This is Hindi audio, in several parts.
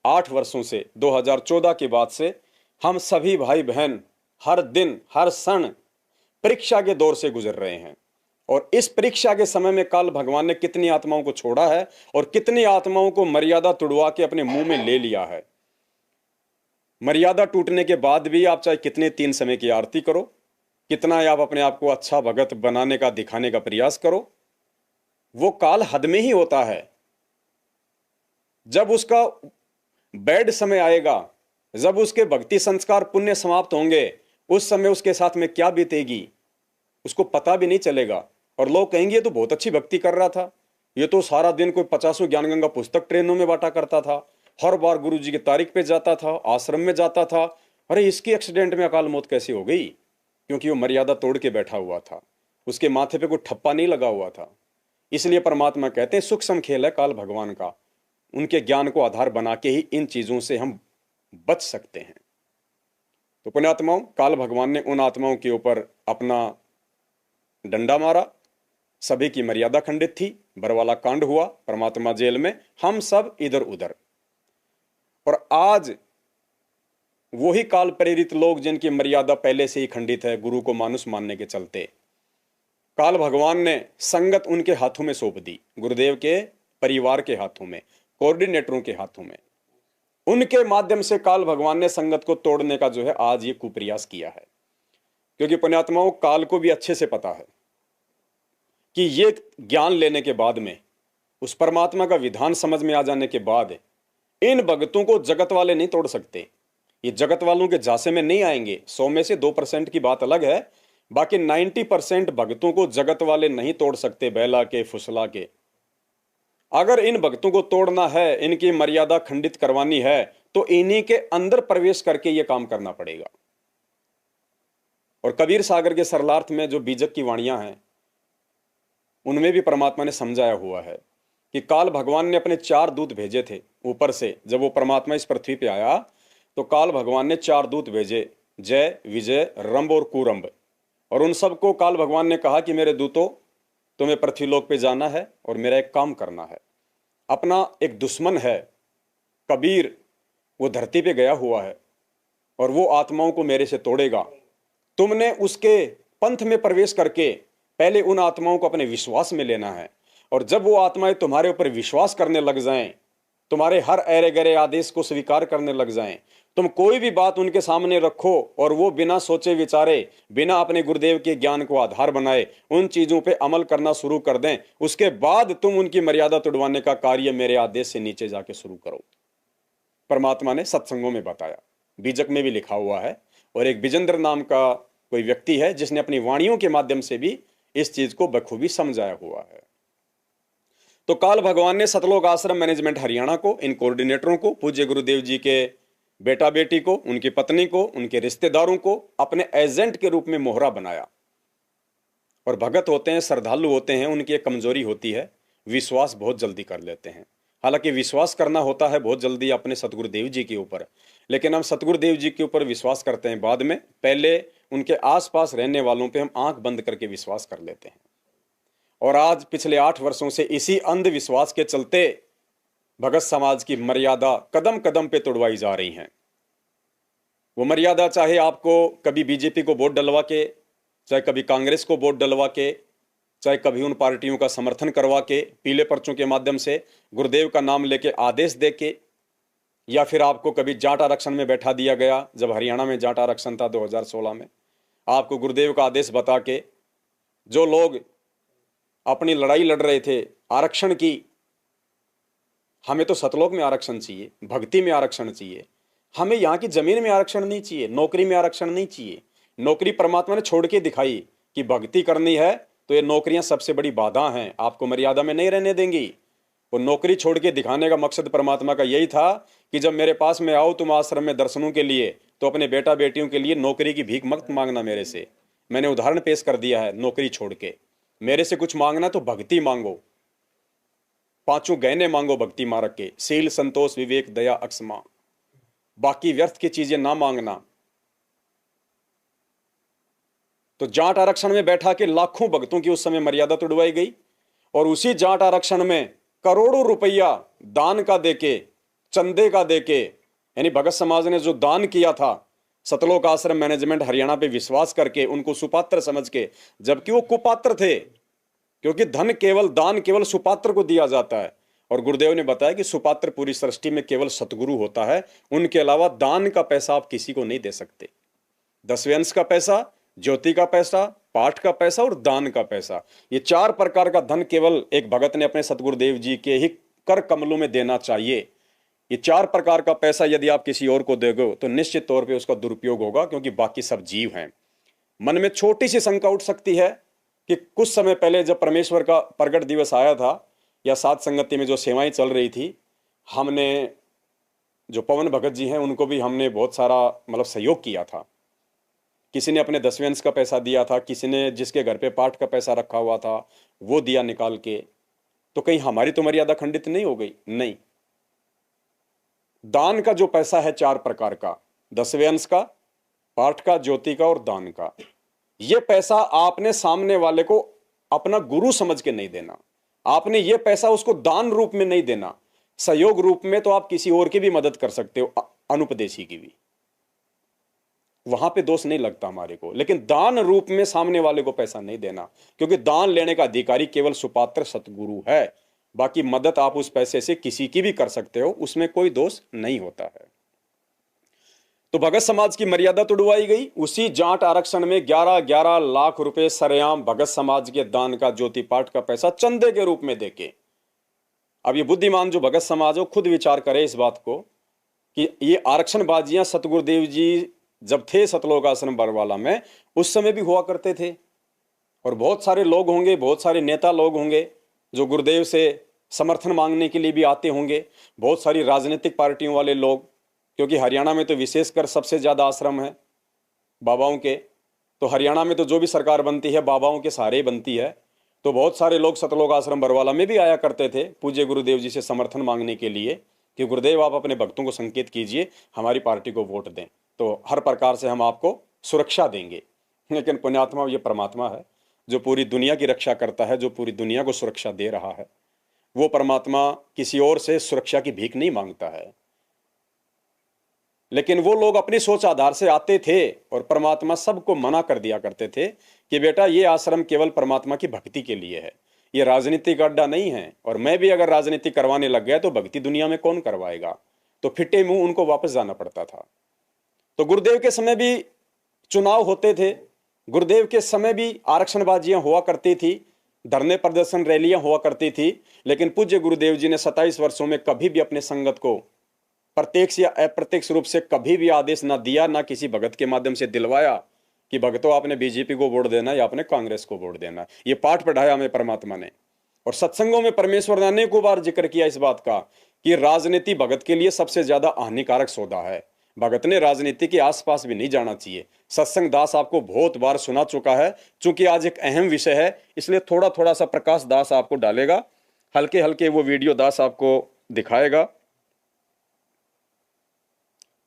8 वर्षों से 2014 के बाद से हम सभी भाई बहन हर दिन हर क्षण परीक्षा के दौर से गुजर रहे हैं। और इस परीक्षा के समय में काल भगवान ने कितनी आत्माओं को छोड़ा है और कितनी आत्माओं को मर्यादा तुड़वा के अपने मुंह में ले लिया है। मर्यादा टूटने के बाद भी आप चाहे कितने 3 समय की आरती करो, कितना आप अपने आप को अच्छा भगत बनाने का दिखाने का प्रयास करो, वो काल हद में ही होता है। जब उसका बैड समय आएगा, जब उसके भक्ति संस्कार पुण्य समाप्त होंगे, उस समय उसके साथ में क्या बीतेगी उसको पता भी नहीं चलेगा। और लोग कहेंगे ये तो बहुत अच्छी भक्ति कर रहा था, ये तो सारा दिन कोई 50 ज्ञान गंगा पुस्तक ट्रेनों में बांटा करता था, हर बार गुरु जी की तारीख पे जाता था, आश्रम में जाता था, अरे इसकी एक्सीडेंट में अकाल मौत कैसे हो गई? क्योंकि वो मर्यादा तोड़ के बैठा हुआ था, उसके माथे पे कोई ठप्पा नहीं लगा हुआ था। इसलिए परमात्मा कहते हैं सूक्ष्म खेल है काल भगवान का, उनके ज्ञान को आधार बना के ही इन चीजों से हम बच सकते हैं। तो पुण्यात्माओं, काल भगवान ने उन आत्माओं के ऊपर अपना डंडा मारा, सभी की मर्यादा खंडित थी, बरवाला कांड हुआ, परमात्मा जेल में, हम सब इधर उधर। और आज वही काल प्रेरित लोग जिनकी मर्यादा पहले से ही खंडित है गुरु को मानुष मानने के चलते, काल भगवान ने संगत उनके हाथों में सौंप दी, गुरुदेव के परिवार के हाथों में, कोऑर्डिनेटरों के हाथों में। उनके माध्यम से काल भगवान ने संगत को तोड़ने का जो है आज ये कुप्रयास किया है। क्योंकि पुण्यात्माओं, काल को भी अच्छे से पता है कि ये ज्ञान लेने के बाद में, उस परमात्मा का विधान समझ में आ जाने के बाद, इन भगतों को जगत वाले नहीं तोड़ सकते। ये जगत वालों के झांसे में नहीं आएंगे। 100 में से 2% की बात अलग है, बाकी 90% भक्तों को जगत वाले नहीं तोड़ सकते, बहला के फुसला के। अगर इन भक्तों को तोड़ना है, इनकी मर्यादा खंडित करवानी है, तो इन्हीं के अंदर प्रवेश करके यह काम करना पड़ेगा। और कबीर सागर के सरलार्थ में जो बीजक की वाणियां हैं, उनमें भी परमात्मा ने समझाया हुआ है कि काल भगवान ने अपने 4 दूत भेजे थे ऊपर से। जब वो परमात्मा इस पृथ्वी पे आया तो काल भगवान ने 4 दूत भेजे, जय, विजय, रंभ और कुरंभ। और उन सबको काल भगवान ने कहा कि मेरे दूतों, तुम्हें पृथ्वीलोक पे जाना है और मेरा एक काम करना है। अपना एक दुश्मन है कबीर, वो धरती पे गया हुआ है और वो आत्माओं को मेरे से तोड़ेगा। तुमने उसके पंथ में प्रवेश करके पहले उन आत्माओं को अपने विश्वास में लेना है। और जब वो आत्माएं तुम्हारे ऊपर विश्वास करने लग जाएं, तुम्हारे हर ऐरे गरे आदेश को स्वीकार करने लग जाएं, तुम कोई भी बात उनके सामने रखो और वो बिना सोचे विचारे, बिना अपने गुरुदेव के ज्ञान को आधार बनाए उन चीजों पे अमल करना शुरू कर दें, उसके बाद तुम उनकी मर्यादा तुड़वाने का कार्य मेरे आदेश से नीचे जाके शुरू करो। परमात्मा ने सत्संगों में बताया, बीजक में भी लिखा हुआ है। और एक विजेंद्र नाम का कोई व्यक्ति है जिसने अपनी वाणियों के माध्यम से भी इस चीज को बखूबी समझाया हुआ है। तो काल भगवान ने सतलोक आश्रम मैनेजमेंट हरियाणा को, इन कोऑर्डिनेटरों को, पूज्य गुरुदेव जी के बेटा बेटी को, उनकी पत्नी को, उनके रिश्तेदारों को अपने एजेंट के रूप में मोहरा बनाया। और भगत होते हैं, श्रद्धालु होते हैं, उनकी एक कमजोरी होती है, विश्वास बहुत जल्दी कर लेते हैं। हालांकि विश्वास करना होता है बहुत जल्दी अपने सतगुरुदेव जी के ऊपर, लेकिन हम सतगुरुदेव जी के ऊपर विश्वास करते हैं बाद में, पहले उनके आसपास रहने वालों पे हम आंख बंद करके विश्वास कर लेते हैं। और आज पिछले 8 वर्षों से इसी अंधविश्वास के चलते भगत समाज की मर्यादा कदम कदम पे तोड़वाई जा रही हैं। वो मर्यादा चाहे आपको कभी बीजेपी को वोट डलवा के, चाहे कभी कांग्रेस को वोट डलवा के, चाहे कभी उन पार्टियों का समर्थन करवा के, पीले पर्चों के माध्यम से गुरुदेव का नाम लेके आदेश दे के, या फिर आपको कभी जाट आरक्षण में बैठा दिया गया। जब हरियाणा में जाट आरक्षण था 2016 में, आपको गुरुदेव का आदेश बता के जो लोग अपनी लड़ाई लड़ रहे थे आरक्षण की, हमें तो सतलोक में आरक्षण चाहिए, भक्ति में आरक्षण चाहिए, हमें यहाँ की जमीन में आरक्षण नहीं चाहिए, नौकरी में आरक्षण नहीं चाहिए। नौकरी परमात्मा ने छोड़ के दिखाई कि भक्ति करनी है तो ये नौकरियां सबसे बड़ी बाधा हैं, आपको मर्यादा में नहीं रहने देंगी। वो नौकरी छोड़ के दिखाने का मकसद परमात्मा का यही था कि जब मेरे पास में आओ तुम आश्रम में दर्शनों के लिए, तो अपने बेटा बेटियों के लिए नौकरी की भीख मत मांगना मेरे से। मैंने उदाहरण पेश कर दिया है, नौकरी छोड़ के मेरे से कुछ मांगना तो भक्ति मांगो, 5 गहने मांगो भक्ति मार्ग के, शील, संतोष, विवेक, दया, अक्षमा, बाकी व्यर्थ की चीजें ना मांगना। तो जाट आरक्षण में बैठा के लाखों भक्तों की उस समय मर्यादा तोड़वाई गई और उसी जाट आरक्षण में करोड़ों रुपया दान का देके चंदे का देके, यानी भगत समाज ने जो दान किया था सतलोक आश्रम मैनेजमेंट हरियाणा पे विश्वास करके, उनको सुपात्र समझ के, जबकि वो कुपात्र थे, क्योंकि धन केवल, दान केवल सुपात्र को दिया जाता है। और गुरुदेव ने बताया कि सुपात्र पूरी सृष्टि में केवल सतगुरु होता है, उनके अलावा दान का पैसा आप किसी को नहीं दे सकते। 10वें अंश का पैसा, ज्योति का पैसा, पाठ का पैसा और दान का पैसा, ये 4 प्रकार का धन केवल एक भगत ने अपने सतगुरुदेव जी के ही कर कमलों में देना चाहिए। ये 4 प्रकार का पैसा यदि आप किसी और को दोगे तो निश्चित तौर पे उसका दुरुपयोग होगा, क्योंकि बाकी सब जीव हैं। मन में छोटी सी शंका उठ सकती है कि कुछ समय पहले जब परमेश्वर का प्रगट दिवस आया था या सात संगति में जो सेवाएं चल रही थी, हमने जो पवन भगत जी हैं उनको भी हमने बहुत सारा मतलब सहयोग किया था। किसी ने अपने 10वें अंश का पैसा दिया था, किसी ने जिसके घर पे पाठ का पैसा रखा हुआ था वो दिया निकाल के। तो कहीं हमारी तो मर्यादा खंडित नहीं हो गई? नहीं। दान का जो पैसा है 4 प्रकार का, 10वें अंश का, पाठ का, ज्योति का और दान का, ये पैसा आपने सामने वाले को अपना गुरु समझ के नहीं देना। आपने ये पैसा उसको दान रूप में नहीं देना। सहयोग रूप में तो आप किसी और की भी मदद कर सकते हो, अनुपदेशी की भी, वहां पे दोष नहीं लगता हमारे को। लेकिन दान रूप में सामने वाले को पैसा नहीं देना, क्योंकि दान लेने का अधिकारी केवल सुपात्र सतगुरु है। बाकी मदद आप उस पैसे से किसी की भी कर सकते हो, उसमें कोई दोष नहीं होता है। तो भगत समाज की मर्यादा तो डुबाई गई। उसी जाट आरक्षण में 11-11 लाख रुपए सरेआम भगत समाज के दान का, ज्योति पाठ का पैसा चंदे के रूप में देके। अब ये बुद्धिमान जो भगत समाज हो खुद विचार करे इस बात को कि ये आरक्षणबाजियां सतगुरुदेव जी जब थे सतलोक आश्रम बरवाला में, उस समय भी हुआ करते थे। और बहुत सारे लोग होंगे, बहुत सारे नेता लोग होंगे जो गुरुदेव से समर्थन मांगने के लिए भी आते होंगे, बहुत सारी राजनीतिक पार्टियों वाले लोग, क्योंकि हरियाणा में तो विशेषकर सबसे ज़्यादा आश्रम है बाबाओं के। तो हरियाणा में तो जो भी सरकार बनती है बाबाओं के सहारे ही बनती है। तो बहुत सारे लोग सतलोक आश्रम बरवाला में भी आया करते थे पूज्य गुरुदेव जी से समर्थन मांगने के लिए कि गुरुदेव आप अपने भक्तों को संकेत कीजिए, हमारी पार्टी को वोट दें, तो हर प्रकार से हम आपको सुरक्षा देंगे। लेकिन पुण्यात्मा ये परमात्मा है जो पूरी दुनिया की रक्षा करता है, जो पूरी दुनिया को सुरक्षा दे रहा है। वो परमात्मा किसी और से सुरक्षा की भीख नहीं मांगता है। लेकिन वो लोग अपनी सोच आधार से आते थे और परमात्मा सबको मना कर दिया करते थे कि बेटा ये आश्रम केवल परमात्मा की भक्ति के लिए है, ये राजनीति का अड्डा नहीं है। और मैं भी अगर राजनीति करवाने लग गया तो भक्ति दुनिया में कौन करवाएगा? तो फिटे मुंह उनको वापस जाना पड़ता था। तो गुरुदेव के समय भी चुनाव होते थे, गुरुदेव के समय भी आरक्षणबाजियां हुआ करती थी, धरने प्रदर्शन रैलियां हुआ करती थी। लेकिन पूज्य गुरुदेव जी ने 27 वर्षों में कभी भी अपने संगत को प्रत्यक्ष या अप्रत्यक्ष रूप से कभी भी आदेश ना दिया, ना किसी भगत के माध्यम से दिलवाया कि भगतों आपने बीजेपी को वोट देना या आपने कांग्रेस को वोट देना। ये पाठ पढ़ाया हमें परमात्मा ने। और सत्संगों में परमेश्वर ने अनेकों बार जिक्र किया इस बात का कि राजनीति भगत के लिए सबसे ज्यादा हानिकारक सौदा है। भगत ने राजनीति के आसपास भी नहीं जाना चाहिए। सत्संग दास आपको बहुत बार सुना चुका है। चूंकि आज एक अहम विषय है इसलिए थोड़ा थोड़ा सा प्रकाश दास आपको डालेगा, हल्के हल्के वो वीडियो दास आपको दिखाएगा,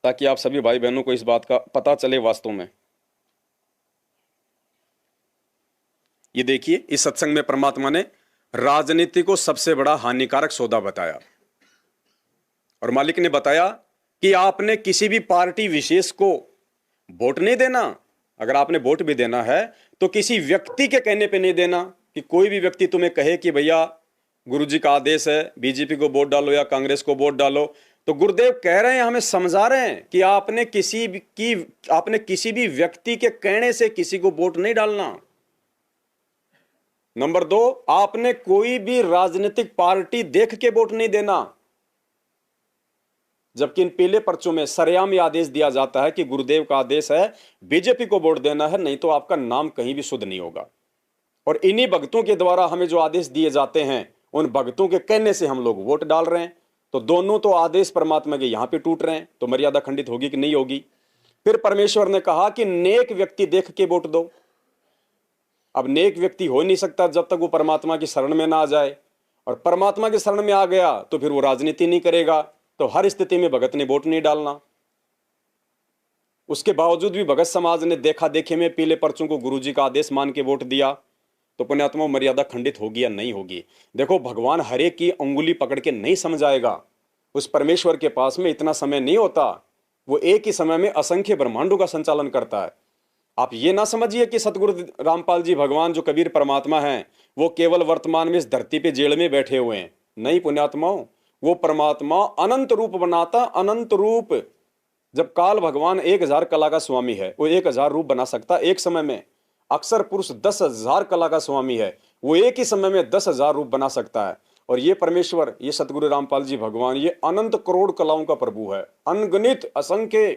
ताकि आप सभी भाई बहनों को इस बात का पता चले वास्तव में। ये देखिए, इस सत्संग में परमात्मा ने राजनीति को सबसे बड़ा हानिकारक सौदा बताया। और मालिक ने बताया कि आपने किसी भी पार्टी विशेष को वोट नहीं देना। अगर आपने वोट भी देना है तो किसी व्यक्ति के कहने पे नहीं देना कि कोई भी व्यक्ति तुम्हें कहे कि भैया गुरुजी का आदेश है बीजेपी को वोट डालो या कांग्रेस को वोट डालो। तो गुरुदेव कह रहे हैं, हमें समझा रहे हैं कि आपने किसी भी व्यक्ति के कहने से किसी को वोट नहीं डालना। नंबर 2, आपने कोई भी राजनीतिक पार्टी देख के वोट नहीं देना। जबकि इन पीले पर्चों में सरेआम आदेश दिया जाता है कि गुरुदेव का आदेश है बीजेपी को वोट देना है, नहीं तो आपका नाम कहीं भी शुद्ध नहीं होगा। और इन्हीं भक्तों के द्वारा हमें जो आदेश दिए जाते हैं उन भक्तों के कहने से हम लोग वोट डाल रहे हैं। तो दोनों तो आदेश परमात्मा के यहां पे टूट रहे हैं। तो मर्यादा खंडित होगी कि नहीं होगी? फिर परमेश्वर ने कहा कि नेक व्यक्ति देख के वोट दो। अब नेक व्यक्ति हो नहीं सकता जब तक वो परमात्मा की शरण में ना आ जाए, और परमात्मा की शरण में आ गया तो फिर वो राजनीति नहीं करेगा। तो हर स्थिति में भगत ने वोट नहीं डालना। उसके बावजूद भी भगत समाज ने देखा देखे में पीले पर्चों को गुरुजी का आदेश मान के वोट दिया। तो पुण्यात्मा मर्यादा खंडित होगी या नहीं होगी? देखो, भगवान हरे की अंगुली पकड़ के नहीं समझाएगा। उस परमेश्वर के पास में इतना समय नहीं होता, वो एक ही समय में असंख्य ब्रह्मांडों का संचालन करता है। आप ये ना समझिए कि सतगुरु रामपाल जी भगवान जो कबीर परमात्मा हैं वो केवल वर्तमान में इस धरती पे जेल में बैठे हुए हैं। नहीं पुण्यात्माओं, वो परमात्मा अनंत रूप बनाता, अनंत रूप। जब काल भगवान 1000 कला का स्वामी है, वो 1000 रूप बना सकता एक समय में। अक्षर पुरुष 10,000 कला का स्वामी है, वो एक ही समय में 10,000 रूप बना सकता है। और ये परमेश्वर, ये सतगुरु रामपाल जी भगवान, ये अनंत करोड़ कलाओं का प्रभु है, अनगिनत असंख्य।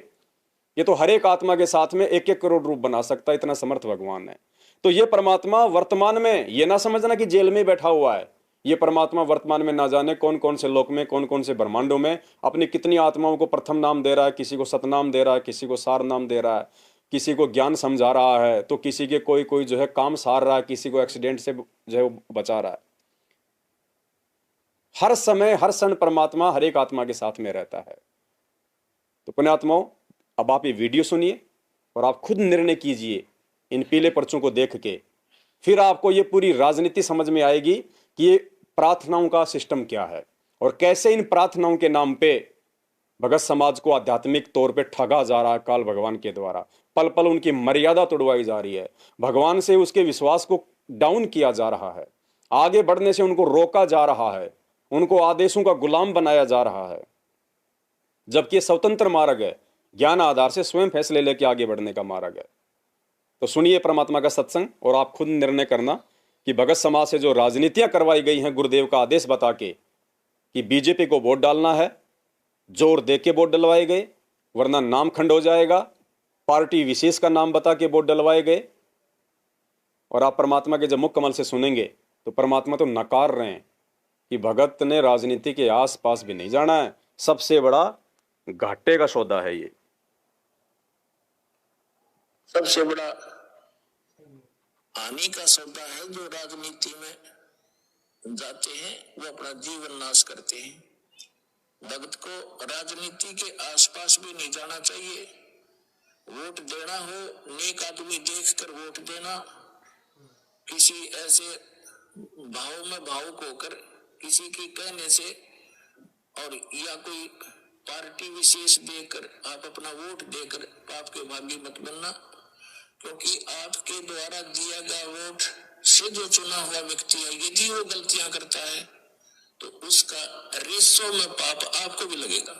ये तो हर एक आत्मा के साथ में 1-1 करोड़ रूप बना सकता है, इतना समर्थ भगवान है। तो ये परमात्मा वर्तमान में, ये ना समझना कि जेल में बैठा हुआ है। ये परमात्मा वर्तमान में ना जाने कौन कौन से लोक में, कौन कौन से ब्रह्मांडों में अपनी कितनी आत्माओं को प्रथम नाम दे रहा है, किसी को सतनाम दे रहा है, किसी को सार नाम दे रहा है, किसी को ज्ञान समझा रहा है, तो किसी के कोई कोई जो है काम सार रहा है, किसी को एक्सीडेंट से जो है बचा रहा है। हर समय हर क्षण परमात्मा हर एक आत्मा के साथ में रहता है। तो पुण्यात्माओं, अब आप ये वीडियो सुनिए और आप खुद निर्णय कीजिए इन पीले पर्चों को देख के। फिर आपको ये पूरी राजनीति समझ में आएगी कि ये प्रार्थनाओं का सिस्टम क्या है और कैसे इन प्रार्थनाओं के नाम पे भगत समाज को आध्यात्मिक तौर पे ठगा जा रहा है काल भगवान के द्वारा। पल पल उनकी मर्यादा तोड़वाई जा रही है, भगवान से उसके विश्वास को डाउन किया जा रहा है, आगे बढ़ने से उनको रोका जा रहा है, उनको आदेशों का गुलाम बनाया जा रहा है। जबकि स्वतंत्र मार्ग है, ज्ञान आधार से स्वयं फैसले लेके आगे बढ़ने का मार्ग है। तो सुनिए परमात्मा का सत्संग और आप खुद निर्णय करना कि भगत समाज से जो राजनीतियां करवाई गई हैं गुरुदेव का आदेश बता के कि बीजेपी को वोट डालना है, जोर दे के वोट डलवाए गए, वरना नाम खंड हो जाएगा, पार्टी विशेष का नाम बता के वोट डलवाए गए। और आप परमात्मा के जब मुख कमल से सुनेंगे तो परमात्मा तो नकार रहे हैं कि भगत ने राजनीति के आसपास भी नहीं जाना है, सबसे बड़ा घाटे का सौदा है ये। सबसे बड़ा हानि का सौदा है। जो राजनीति में जाते हैं वो अपना जीवन नाश करते हैं। भगत को राजनीति के आसपास भी नहीं जाना चाहिए। वोट देना हो, नेक आदमी देखकर वोट देना, किसी ऐसे भाव में भावुक होकर किसी के कहने से और या कोई पार्टी विशेष देकर आप अपना वोट देकर पाप के भागी मत बनना, क्योंकि आपके द्वारा दिया गया वोट से जो चुना हुआ व्यक्ति है, यदि वो गलतियां करता है तो उसका रेशो में पाप आपको भी लगेगा।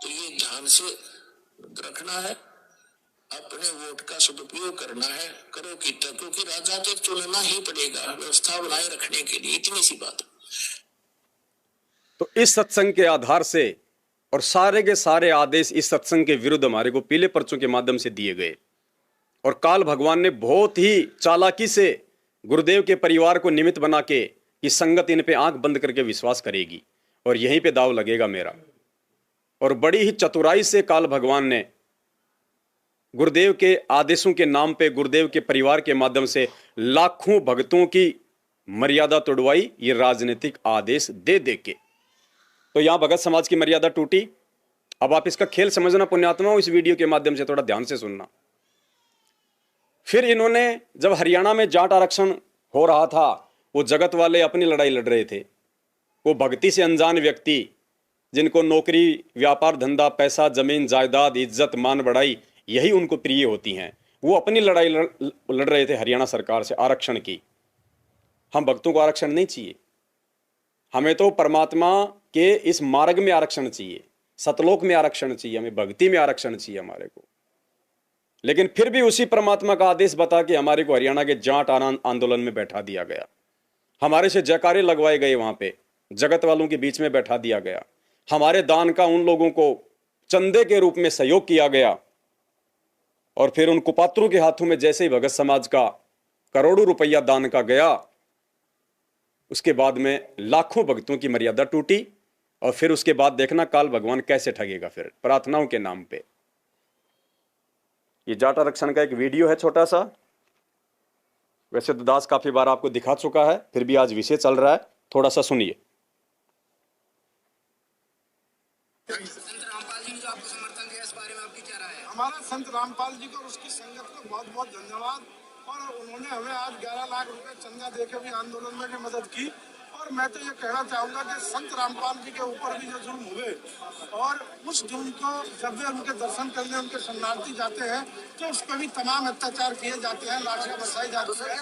तो ये ध्यान से रखना है, अपने वोट का सदुपयोग करना है, करो कि क्योंकि राजा तो चुनना ही पड़ेगा व्यवस्था बनाए रखने के लिए, इतनी सी बात। तो इस सत्संग के आधार से और सारे के सारे आदेश इस सत्संग के विरुद्ध हमारे को पीले पर्चों के माध्यम से दिए गए। और काल भगवान ने बहुत ही चालाकी से गुरुदेव के परिवार को निमित्त बना के कि संगत इन पे आंख बंद करके विश्वास करेगी और यहीं पे दाव लगेगा मेरा। और बड़ी ही चतुराई से काल भगवान ने गुरुदेव के आदेशों के नाम पे गुरुदेव के परिवार के माध्यम से लाखों भक्तों की मर्यादा तोड़वाई, ये राजनीतिक आदेश दे दे के। तो यहां भगत समाज की मर्यादा टूटी। अब आप इसका खेल समझना पुण्यात्माओं, इस वीडियो के माध्यम से थोड़ा ध्यान से सुनना। फिर इन्होंने जब हरियाणा में जाट आरक्षण हो रहा था, वो जगत वाले अपनी लड़ाई लड़ रहे थे। वो भक्ति से अनजान व्यक्ति जिनको नौकरी, व्यापार, धंधा, पैसा, जमीन, जायदाद, इज्जत, मान बढ़ाई यही उनको प्रिय होती हैं, वो अपनी लड़ाई लड़ रहे थे हरियाणा सरकार से आरक्षण की। हम भक्तों को आरक्षण नहीं चाहिए, हमें तो परमात्मा के इस मार्ग में आरक्षण चाहिए, सतलोक में आरक्षण चाहिए, हमें भक्ति में आरक्षण चाहिए हमारे को। लेकिन फिर भी उसी परमात्मा का आदेश बता के हमारे को हरियाणा के जाट आंदोलन में बैठा दिया गया। हमारे से जयकारे लगवाए गए, वहां पे जगत वालों के बीच में बैठा दिया गया। हमारे दान का उन लोगों को चंदे के रूप में सहयोग किया गया। और फिर उन कुपात्रों के हाथों में जैसे ही भगत समाज का करोड़ों रुपया दान का गया, उसके बाद में लाखों भक्तों की मर्यादा टूटी। और फिर उसके बाद देखना काल भगवान कैसे ठगेगा फिर प्रार्थनाओं के नाम पे। ये जाट आरक्षण का एक वीडियो है छोटा सा, वैसे तो दास काफी बार आपको दिखा चुका है, फिर भी आज विषय चल रहा है, थोड़ा सा सुनिए। संत रामपाल जी ने जो आपको समर्थन दिया, इस बारे में आपकी क्या राय है? हमारा संत रामपाल जी को और उसकी संगत को बहुत बहुत धन्यवाद। और उन्होंने हमें आज 11 लाख रुपए चंदा देकर भी आंदोलन में भी मदद की। और मैं तो ये कहना चाहूंगा कि संत रामपाल जी के ऊपर भी जो जुल्म हुए और उस जुल्म को जब वे उनके दर्शन करने उनके शरणार्थी जाते हैं तो उस पर भी तमाम अत्याचार किए जाते हैं, लाशियां बरसाई जाती है।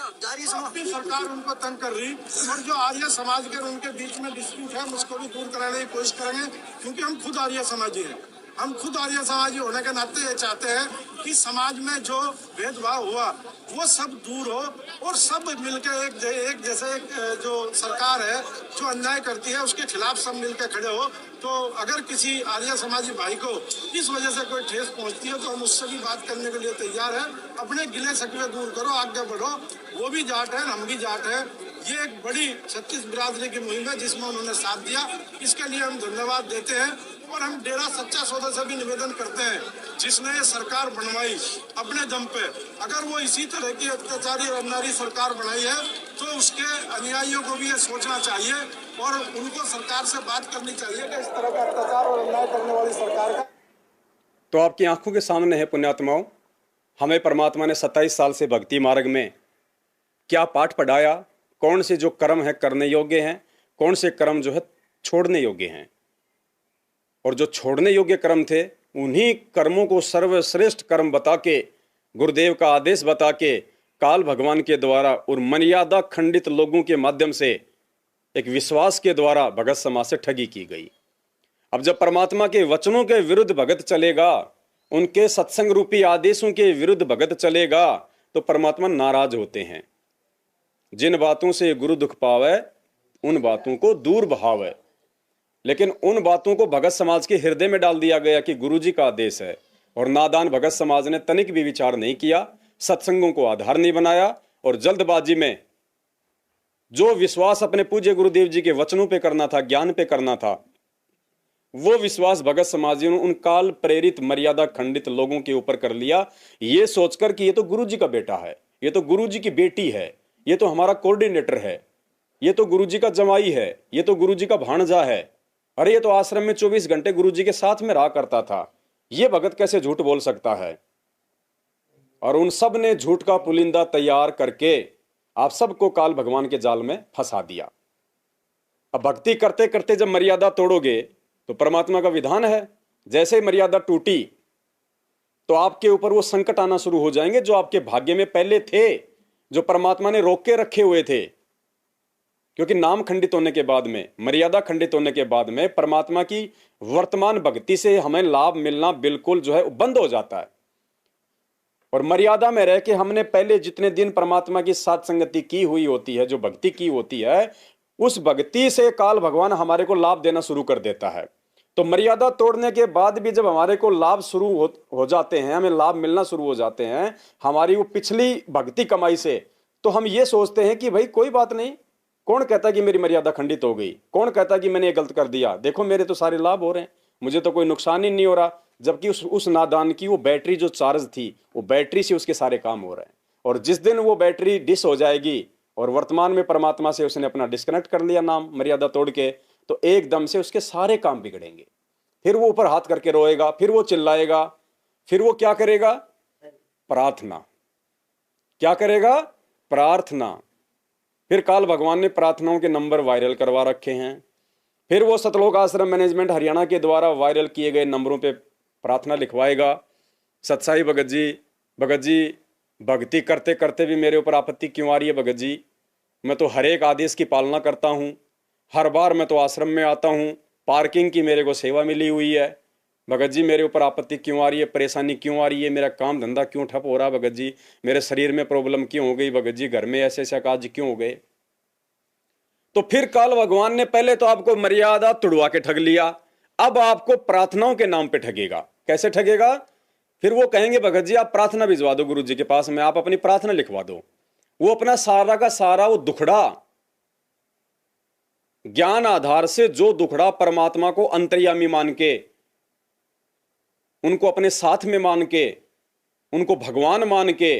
अब भी सरकार उनको तंग कर रही और जो आर्य समाज के उनके बीच में डिस्प्यूट है उसको भी दूर कराने की कोशिश करेंगे, क्योंकि हम खुद आर्य समाजी हैं। हम खुद आर्य समाजी होने के नाते ये चाहते हैं कि समाज में जो भेदभाव हुआ वो सब दूर हो और सब मिलकर एक जैसे जो सरकार है जो अन्याय करती है उसके खिलाफ सब मिलकर खड़े हो। तो अगर किसी आर्य समाजी भाई को इस वजह से कोई ठेस पहुंचती है तो हम उससे भी बात करने के लिए तैयार हैं। अपने गिले शिकवे दूर करो, आगे बढ़ो। वो भी जाट है, हम भी जाट है। ये एक बड़ी 36 बिरादरी की मुहिम है जिसमें उन्होंने साथ दिया, इसके लिए हम धन्यवाद देते हैं। और हम डेरा सच्चा सौदा से भी निवेदन करते हैं, जिसने ये सरकार बनवाई अपने दम पे, अगर वो इसी तरह की अत्याचारी और अन्यायी सरकार बनाई है तो उसके अनुयायियों को भी ये सोचना चाहिए और उनको सरकार से बात करनी चाहिए कि इस तरह का अत्याचार और अन्याय करने वाली सरकार का। तो आपकी आंखों के सामने है पुण्यात्माओं, हमें परमात्मा ने 27 साल से भक्ति मार्ग में क्या पाठ पढ़ाया, कौन से जो कर्म है करने योग्य हैं, कौन से कर्म जो है छोड़ने योग्य हैं। और जो छोड़ने योग्य कर्म थे उन्हीं कर्मों को सर्वश्रेष्ठ कर्म बता के, गुरुदेव का आदेश बता के, काल भगवान के द्वारा और मर्यादा खंडित लोगों के माध्यम से एक विश्वास के द्वारा भगत समाज से ठगी की गई। अब जब परमात्मा के वचनों के विरुद्ध भगत चलेगा, उनके सत्संग रूपी आदेशों के विरुद्ध भगत चलेगा तो परमात्मा नाराज होते हैं। जिन बातों से गुरु दुख पावे उन बातों को दूर बहावे। लेकिन उन बातों को भगत समाज के हृदय में डाल दिया गया कि गुरुजी का आदेश है, और नादान भगत समाज ने तनिक भी विचार नहीं किया, सत्संगों को आधार नहीं बनाया और जल्दबाजी में जो विश्वास अपने पूज्य गुरुदेव जी के वचनों पे करना था, ज्ञान पे करना था, वो विश्वास भगत समाजियों ने उन काल प्रेरित मर्यादा खंडित लोगों के ऊपर कर लिया, ये सोचकर कि ये तो गुरुजी का बेटा है, ये तो गुरुजी की बेटी है, ये तो हमारा कोऑर्डिनेटर है, ये तो गुरुजी का जमाई है, ये तो गुरुजी का भांजा है, अरे ये तो आश्रम में 24 घंटे गुरुजी के साथ में रहा करता था, ये भगत कैसे झूठ बोल सकता है। और उन सब ने झूठ का पुलिंदा तैयार करके आप सबको काल भगवान के जाल में फंसा दिया। अब भक्ति करते करते जब मर्यादा तोड़ोगे तो परमात्मा का विधान है, जैसे ही मर्यादा टूटी तो आपके ऊपर वो संकट आना शुरू हो जाएंगे जो आपके भाग्य में पहले थे, जो परमात्मा ने रोक के रखे हुए थे। क्योंकि नाम खंडित होने के बाद में, मर्यादा खंडित होने के बाद में परमात्मा की वर्तमान भक्ति से हमें लाभ मिलना बिल्कुल जो है बंद हो जाता है। और मर्यादा में रह के हमने पहले जितने दिन परमात्मा की साथ संगति की हुई होती है, जो भक्ति की होती है, उस भक्ति से काल भगवान हमारे को लाभ देना शुरू कर देता है। तो मर्यादा तोड़ने के बाद भी जब हमारे को लाभ शुरू हो जाते हैं, हमें लाभ मिलना शुरू हो जाते हैं हमारी वो पिछली भक्ति कमाई से, तो हम ये सोचते हैं कि भाई कोई बात नहीं, कौन कहता कि मेरी मर्यादा खंडित हो गई, कौन कहता कि मैंने ये गलत कर दिया, देखो मेरे तो सारे लाभ हो रहे हैं, मुझे तो कोई नुकसान ही नहीं हो रहा। जबकि उस नादान की वो बैटरी जो चार्ज थी, वो बैटरी से उसके सारे काम हो रहे हैं। और जिस दिन वो बैटरी डिस हो जाएगी और वर्तमान में परमात्मा से उसने अपना डिस्कनेक्ट कर लिया नाम मर्यादा तोड़ के, तो एकदम से उसके सारे काम बिगड़ेंगे। फिर वो ऊपर हाथ करके रोएगा, फिर वो चिल्लाएगा, फिर वो क्या करेगा, प्रार्थना। क्या करेगा, प्रार्थना। फिर काल भगवान ने प्रार्थनाओं के नंबर वायरल करवा रखे हैं। फिर वो सतलोक आश्रम मैनेजमेंट हरियाणा के द्वारा वायरल किए गए नंबरों पे प्रार्थना लिखवाएगा, सत्साई भगत जी भक्ति करते करते भी मेरे ऊपर आपत्ति क्यों आ रही है भगत जी, मैं तो हर एक आदेश की पालना करता हूँ, हर बार मैं तो आश्रम में आता हूँ, पार्किंग की मेरे को सेवा मिली हुई है, भगत जी मेरे ऊपर आपत्ति क्यों आ रही है, परेशानी क्यों आ रही है, मेरा काम धंधा क्यों ठप हो रहा भगत जी, मेरे शरीर में प्रॉब्लम क्यों हो गई भगत जी, घर में ऐसे ऐसे काज क्यों हो गए। तो फिर काल भगवान ने पहले तो आपको मर्यादा तुड़वा के ठग लिया, अब आपको प्रार्थनाओं के नाम पे ठगेगा। कैसे ठगेगा, फिर वो कहेंगे भगत जी आप प्रार्थना भिजवा दो गुरु जी के पास में, आप अपनी प्रार्थना लिखवा दो। वो अपना सारा का सारा वो दुखड़ा ज्ञान आधार से, जो दुखड़ा परमात्मा को अंतर्यामी मान के, उनको अपने साथ में मान के, उनको भगवान मान के,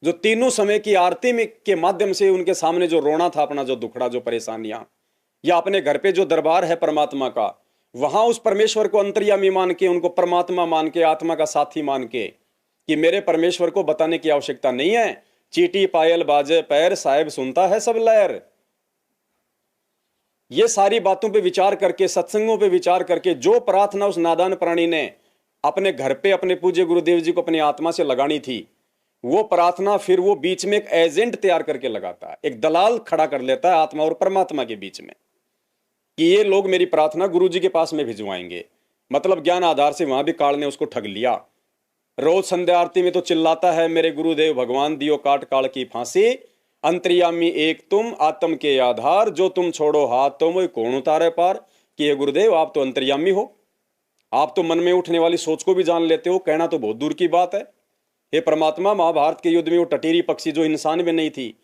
जो तीनों समय की आरती में के माध्यम से उनके सामने जो रोना था, अपना जो दुखड़ा, जो परेशानियां, या अपने घर पे जो दरबार है परमात्मा का, वहां उस परमेश्वर को अंतर्यामी मान के, उनको परमात्मा मान के, आत्मा का साथी मान के, कि मेरे परमेश्वर को बताने की आवश्यकता नहीं है, चीटी पायल बाजे पैर, साहेब सुनता है सब लहर। ये सारी बातों पे विचार करके, सत्संगों पे विचार करके, जो प्रार्थना उस नादान प्राणी ने अपने घर पे अपने पूज्य गुरुदेव जी को अपनी आत्मा से लगानी थी, वो प्रार्थना फिर वो बीच में एक एजेंट तैयार करके लगाता है, एक दलाल खड़ा कर लेता है आत्मा और परमात्मा के बीच में, कि ये लोग मेरी प्रार्थना गुरु जी के पास में भिजवाएंगे। मतलब ज्ञान आधार से वहां भी काल ने उसको ठग लिया। रोज संध्या आरती में तो चिल्लाता है, मेरे गुरुदेव भगवान दियो काट काल की फांसी, अंतर्यामी एक तुम आत्म के आधार, जो तुम छोड़ो हाथ तो वो कौन उतारे पार। कि हे गुरुदेव, आप तो अंतर्यामी हो, आप तो मन में उठने वाली सोच को भी जान लेते हो, कहना तो बहुत दूर की बात है। हे परमात्मा, महाभारत के युद्ध में वो टटीरी पक्षी जो इंसान भी नहीं थी,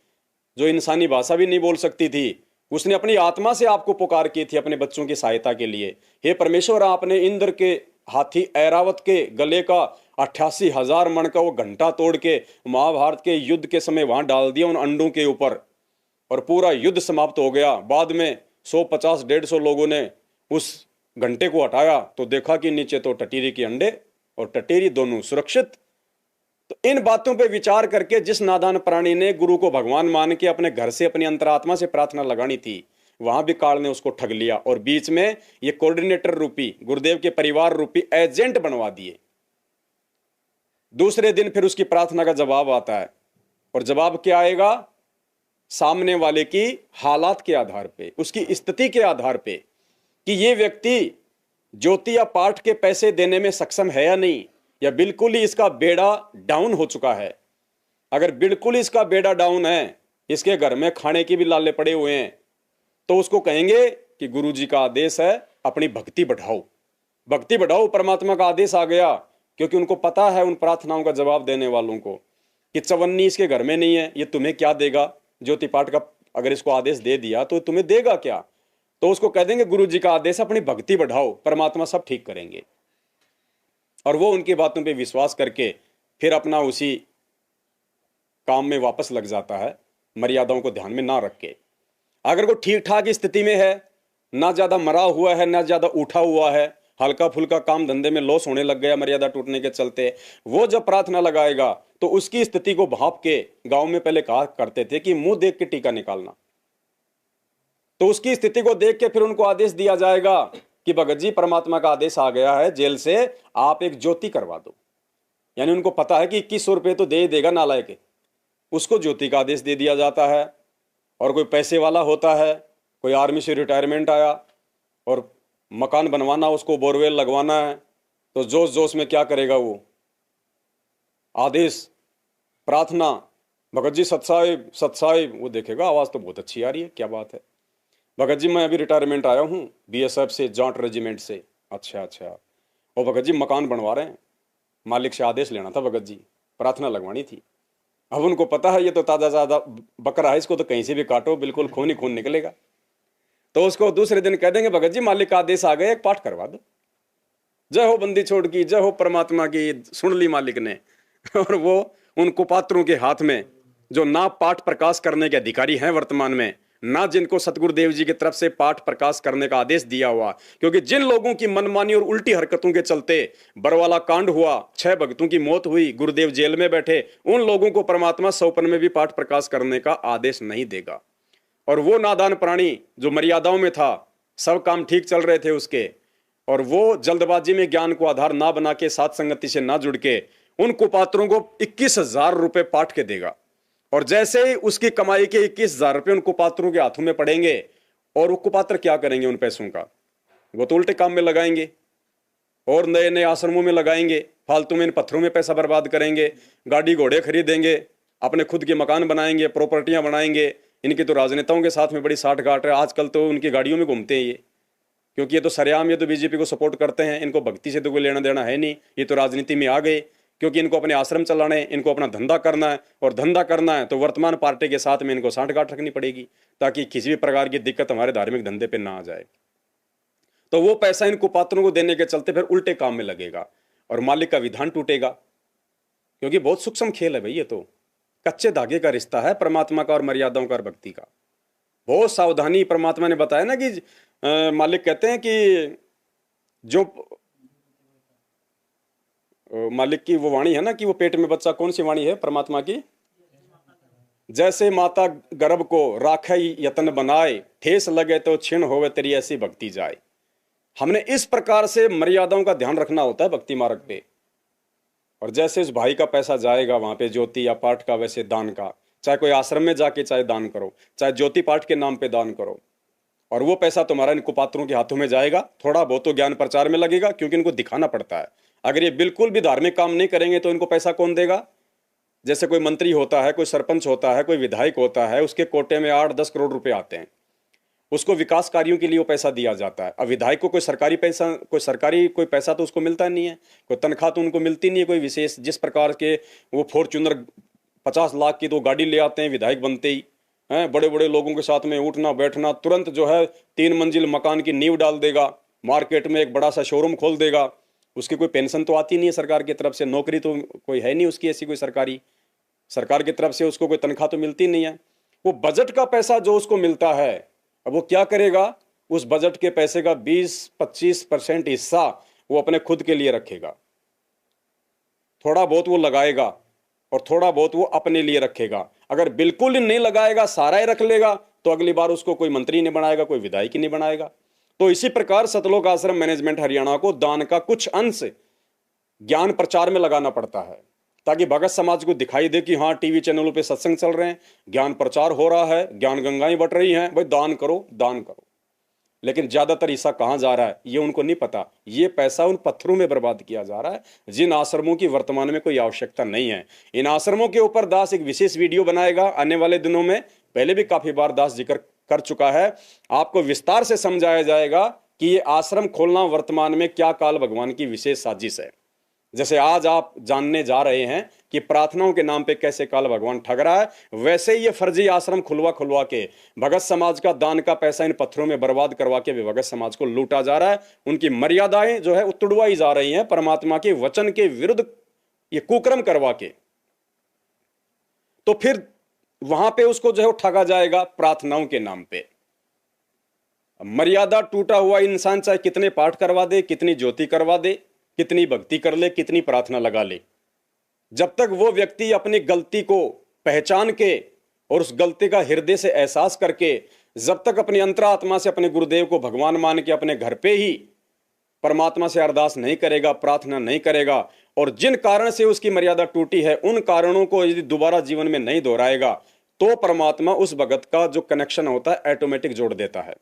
जो इंसानी भाषा भी नहीं बोल सकती थी, उसने अपनी आत्मा से आपको पुकार की थी अपने बच्चों की सहायता के लिए। हे परमेश्वर, आपने इंद्र के हाथी ऐरावत के गले का 88,000 मन का वो घंटा तोड़ के महाभारत के युद्ध के समय वहां डाल दिया उन अंडों के ऊपर, और पूरा युद्ध समाप्त हो गया। बाद में 150-150 लोगों ने उस घंटे को हटाया तो देखा कि नीचे तो टटीरी के अंडे और टटीरी दोनों सुरक्षित। तो इन बातों पे विचार करके जिस नादान प्राणी ने गुरु को भगवान मान के अपने घर से अपनी अंतरात्मा से प्रार्थना लगानी थी, वहां भी काल ने उसको ठग लिया और बीच में ये कोऑर्डिनेटर रूपी, गुरुदेव के परिवार रूपी एजेंट बनवा दिए। दूसरे दिन फिर उसकी प्रार्थना का जवाब आता है, और जवाब क्या आएगा? सामने वाले की हालात के आधार पे, उसकी स्थिति के आधार पे, कि ये व्यक्ति ज्योति या पाठ के पैसे देने में सक्षम है या नहीं, या बिल्कुल ही इसका बेड़ा डाउन हो चुका है। अगर बिल्कुल ही इसका बेड़ा डाउन है, इसके घर में खाने के भी लाले पड़े हुए हैं, तो उसको कहेंगे कि गुरु जी का आदेश है, अपनी भक्ति बढ़ाओ, भक्ति बढ़ाओ। परमात्मा का आदेश आ गया, क्योंकि उनको पता है उन प्रार्थनाओं का जवाब देने वालों को कि चवन्नी इसके घर में नहीं है, ये तुम्हें क्या देगा? ज्योति पाठ का अगर इसको आदेश दे दिया तो तुम्हें देगा क्या? तो उसको कह देंगे गुरु जी का आदेश, अपनी भक्ति बढ़ाओ, परमात्मा सब ठीक करेंगे। और वो उनकी बातों पे विश्वास करके फिर अपना उसी काम में वापस लग जाता है, मर्यादाओं को ध्यान में ना रख के। अगर वो ठीक ठाक स्थिति में है, ना ज्यादा मरा हुआ है ना ज्यादा उठा हुआ है, हल्का फुल्का काम धंधे में लॉस होने लग गया मर्यादा टूटने के चलते, वो जब प्रार्थना लगाएगा तो उसकी स्थिति को भांप के, गांव में पहले कहा करते थे कि मुंह देख के टीका निकालना, तो उसकी स्थिति को देख के फिर उनको आदेश दिया जाएगा कि भगत जी, परमात्मा का आदेश आ गया है जेल से, आप एक ज्योति करवा दो। यानी उनको पता है कि 2100 रुपये तो दे ही देगा नालायक, उसको ज्योति का आदेश दे दिया जाता है। और कोई पैसे वाला होता है, कोई आर्मी से रिटायरमेंट आया और मकान बनवाना, उसको बोरवेल लगवाना है, तो जोश जोश में क्या करेगा वो? आदेश, प्रार्थना, भगत जी सतसाहिब सतसाहिब, वो देखेगा आवाज़ तो बहुत अच्छी आ रही है, क्या बात है भगत जी, मैं अभी रिटायरमेंट आया हूँ बीएसएफ से, जाट रेजिमेंट से। अच्छा अच्छा, और भगत जी मकान बनवा रहे हैं, मालिक से आदेश लेना था भगत जी, प्रार्थना लगवानी थी। अब उनको पता है ये तो ताज़ा ताज़ा बकरा है, इसको तो कहीं से भी काटो बिल्कुल खून ही खून निकलेगा। तो उसको दूसरे दिन कह देंगे भगत जी मालिक का आदेश आ गया, एक पाठ करवा दो। जय हो बंदी छोड़ की, जय हो परमात्मा की, सुन ली मालिक ने। और वो उन कुपात्रों के हाथ में, जो ना पाठ प्रकाश करने के अधिकारी हैं वर्तमान में, ना जिनको सतगुरुदेव जी की तरफ से पाठ प्रकाश करने का आदेश दिया हुआ, क्योंकि जिन लोगों की मनमानी और उल्टी हरकतों के चलते बरवाला कांड हुआ, 6 भक्तों की मौत हुई, गुरुदेव जेल में बैठे, उन लोगों को परमात्मा सौपन में भी पाठ प्रकाश करने का आदेश नहीं देगा। और वो नादान प्राणी जो मर्यादाओं में था, सब काम ठीक चल रहे थे उसके, और वो जल्दबाजी में ज्ञान को आधार ना बना के, साथ संगति से ना जुड़ के, उन कुपात्रों को 21,000 रुपए पाठ के देगा। और जैसे ही उसकी कमाई के 21,000 रुपए उन कुपात्रों के हाथों में पड़ेंगे, और वो कुपात्र क्या करेंगे उन पैसों का? वो तो उल्टे काम में लगाएंगे और नए नए आश्रमों में लगाएंगे, फालतू में इन पत्थरों में पैसा बर्बाद करेंगे, गाड़ी घोड़े खरीदेंगे, अपने खुद के मकान बनाएंगे, प्रॉपर्टियां बनाएंगे। इनकी तो राजनेताओं के साथ में बड़ी साठगांठ है, आजकल तो उनकी गाड़ियों में घूमते हैं ये, क्योंकि ये तो सरेआम, ये तो बीजेपी को सपोर्ट करते हैं, इनको भक्ति से तो कोई लेना देना है नहीं, ये तो राजनीति में आ गए, क्योंकि इनको अपने आश्रम चलाने, इनको अपना धंधा करना है, और धंधा करना है तो वर्तमान पार्टी के साथ में इनको साठगांठ रखनी पड़ेगी, ताकि किसी भी प्रकार की दिक्कत हमारे धार्मिक धंधे पे ना आ जाए। तो वो पैसा इन कुपात्रों को देने के चलते फिर उल्टे काम में लगेगा और मालिक का विधान टूटेगा, क्योंकि बहुत सूक्ष्म खेल है भाई, ये तो कच्चे धागे का रिश्ता है परमात्मा का और मर्यादाओं का और भक्ति का। बहुत सावधानी, परमात्मा ने बताया ना कि मालिक कहते हैं कि जो मालिक की वो वाणी है ना, कि वो पेट में बच्चा, कौन सी वाणी है परमात्मा की? जैसे माता गर्भ को राखे यतन बनाए, ठेस लगे तो छिन होवे तेरी ऐसी भक्ति जाए। हमने इस प्रकार से मर्यादाओं का ध्यान रखना होता है भक्ति मार्ग पे। और जैसे उस भाई का पैसा जाएगा वहां पे ज्योति या पाठ का, वैसे दान का, चाहे कोई आश्रम में जाके चाहे दान करो, चाहे ज्योति पाठ के नाम पे दान करो, और वो पैसा तुम्हारा इन कुपात्रों के हाथों में जाएगा। थोड़ा बहुत तो ज्ञान प्रचार में लगेगा, क्योंकि इनको दिखाना पड़ता है। अगर ये बिल्कुल भी धार्मिक काम नहीं करेंगे तो इनको पैसा कौन देगा? जैसे कोई मंत्री होता है, कोई सरपंच होता है, कोई विधायक होता है, उसके कोटे में 8-10 करोड़ रुपए आते हैं, उसको विकास कार्यों के लिए वो पैसा दिया जाता है। अब विधायक को कोई सरकारी पैसा तो उसको मिलता नहीं है, कोई तनख्वाह तो उनको मिलती नहीं है कोई विशेष। जिस प्रकार के वो फॉर्च्यूनर 50 लाख की तो गाड़ी ले आते हैं विधायक बनते ही हैं, बड़े बड़े लोगों के साथ में उठना बैठना, तुरंत जो है 3 मंजिल मकान की नींव डाल देगा, मार्केट में एक बड़ा सा शोरूम खोल देगा। उसकी कोई पेंशन तो आती नहीं है सरकार की तरफ से, नौकरी तो कोई है नहीं उसकी ऐसी कोई सरकार की तरफ से उसको कोई तनख्वाह तो मिलती नहीं है। वो बजट का पैसा जो उसको मिलता है, अब वो क्या करेगा? उस बजट के पैसे का 20-25% हिस्सा वो अपने खुद के लिए रखेगा, थोड़ा बहुत वो लगाएगा और थोड़ा बहुत वो अपने लिए रखेगा। अगर बिल्कुल ही नहीं लगाएगा, सारा ही रख लेगा, तो अगली बार उसको कोई मंत्री नहीं बनाएगा, कोई विधायक ही नहीं बनाएगा। तो इसी प्रकार सतलोक आश्रम मैनेजमेंट हरियाणा को दान का कुछ अंश ज्ञान प्रचार में लगाना पड़ता है, ताकि भगत समाज को दिखाई दे कि हाँ टीवी चैनलों पे सत्संग चल रहे हैं, ज्ञान प्रचार हो रहा है, ज्ञान गंगाएं बट रही हैं, भाई दान करो दान करो। लेकिन ज्यादातर हिस्सा कहाँ जा रहा है ये उनको नहीं पता। ये पैसा उन पत्थरों में बर्बाद किया जा रहा है जिन आश्रमों की वर्तमान में कोई आवश्यकता नहीं है। इन आश्रमों के ऊपर दास एक विशेष वीडियो बनाएगा आने वाले दिनों में, पहले भी काफी बार दास जिक्र कर चुका है। आपको विस्तार से समझाया जाएगा कि ये आश्रम खोलना वर्तमान में क्या काल भगवान की विशेष साजिश है। जैसे आज आप जानने जा रहे हैं कि प्रार्थनाओं के नाम पे कैसे काल भगवान ठग रहा है, वैसे ही ये फर्जी आश्रम खुलवा के भगत समाज का दान का पैसा इन पत्थरों में बर्बाद करवा के भगत समाज को लूटा जा रहा है। उनकी मर्यादाएं जो है उतड़वाई जा रही हैं, परमात्मा के वचन के विरुद्ध ये कुकर्म करवा के। तो फिर वहां पे उसको जो है ठगा जाएगा प्रार्थनाओं के नाम पे। मर्यादा टूटा हुआ इंसान चाहे कितने पाठ करवा दे, कितनी ज्योति करवा दे, कितनी भक्ति कर ले, कितनी प्रार्थना लगा ले, जब तक वो व्यक्ति अपनी गलती को पहचान के और उस गलती का हृदय से एहसास करके, जब तक अपनी अंतरात्मा से अपने गुरुदेव को भगवान मान के अपने घर पे ही परमात्मा से अरदास नहीं करेगा, प्रार्थना नहीं करेगा, और जिन कारण से उसकी मर्यादा टूटी है उन कारणों को यदि दोबारा जीवन में नहीं दोहराएगा, तो परमात्मा उस भगत का जो कनेक्शन होता है ऑटोमेटिक जोड़ देता है।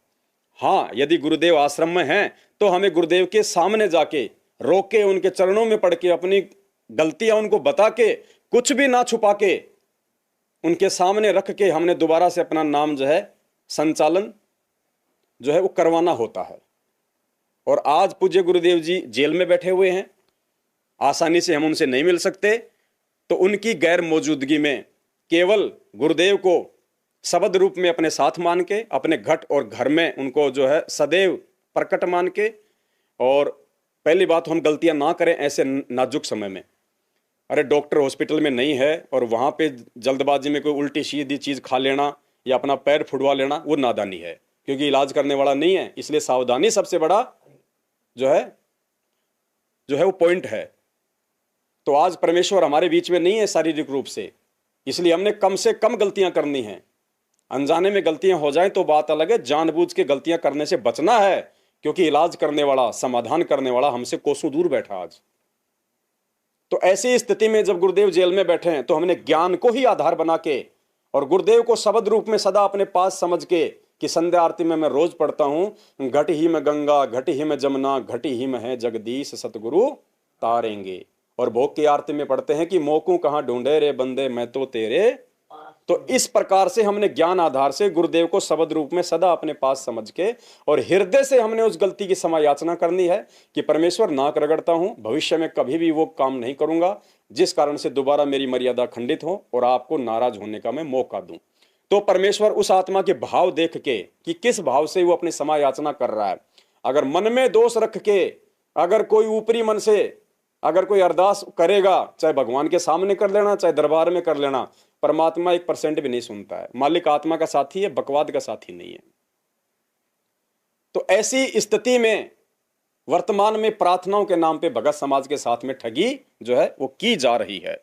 हाँ, यदि गुरुदेव आश्रम में हैं तो हमें गुरुदेव के सामने जाके रोक के, उनके चरणों में पड़ के, अपनी गलतियां उनको बता के, कुछ भी ना छुपा के, उनके सामने रख के हमने दोबारा से अपना नाम जो है संचालन जो है वो करवाना होता है। और आज पूज्य गुरुदेव जी जेल में बैठे हुए हैं, आसानी से हम उनसे नहीं मिल सकते, तो उनकी गैर मौजूदगी में केवल गुरुदेव को शब्द रूप में अपने साथ मान के, अपने घट और घर में उनको जो है सदैव प्रकट मान के, और पहली बात हम गलतियां ना करें ऐसे नाजुक समय में। अरे डॉक्टर हॉस्पिटल में नहीं है और वहां पे जल्दबाजी में कोई उल्टी सीधी चीज खा लेना या अपना पैर फुड़वा लेना, वो नादानी है, क्योंकि इलाज करने वाला नहीं है। इसलिए सावधानी सबसे बड़ा जो है वो पॉइंट है। तो आज परमेश्वर हमारे बीच में नहीं है शारीरिक रूप से, इसलिए हमने कम से कम गलतियां करनी है। अनजाने में गलतियां हो जाएं तो बात अलग है, जानबूझ के गलतियां करने से बचना है, क्योंकि इलाज करने वाला, समाधान करने वाला हमसे कोसों दूर बैठा आज। तो ऐसी स्थिति में जब गुरुदेव जेल में बैठे हैं तो हमने ज्ञान को ही आधार बना के और गुरुदेव को शब्द रूप में सदा अपने पास समझ के कि संध्या आरती में मैं रोज पढ़ता हूं, घट ही में गंगा, घट ही में जमुना, घट ही में है जगदीश सतगुरु तारेंगे। और भोग की आरती में पढ़ते हैं कि मोकू कहां ढूंढे रे बंदे मैं तो तेरे। तो इस प्रकार से हमने ज्ञान आधार से गुरुदेव को शब्द रूप में सदा अपने पास समझ के और हृदय से हमने उस गलती की क्षमा याचना करनी है कि परमेश्वर नाक रगड़ता हूं, भविष्य में कभी भी वो काम नहीं करूंगा जिस कारण से दोबारा मेरी मर्यादा खंडित हो और आपको नाराज होने का मैं मौका दूं। तो परमेश्वर उस आत्मा के भाव देख के कि किस भाव से वो अपनी क्षमा याचना कर रहा है। अगर मन में दोष रख के, अगर कोई ऊपरी मन से अगर कोई अरदास करेगा, चाहे भगवान के सामने कर लेना, चाहे दरबार में कर लेना, परमात्मा 1% भी नहीं सुनता है। मालिक आत्मा का साथी है, बकवाद का साथी नहीं है। तो ऐसी स्थिति में वर्तमान में प्रार्थनाओं के नाम पे भगत समाज के साथ में ठगी जो है वो की जा रही है।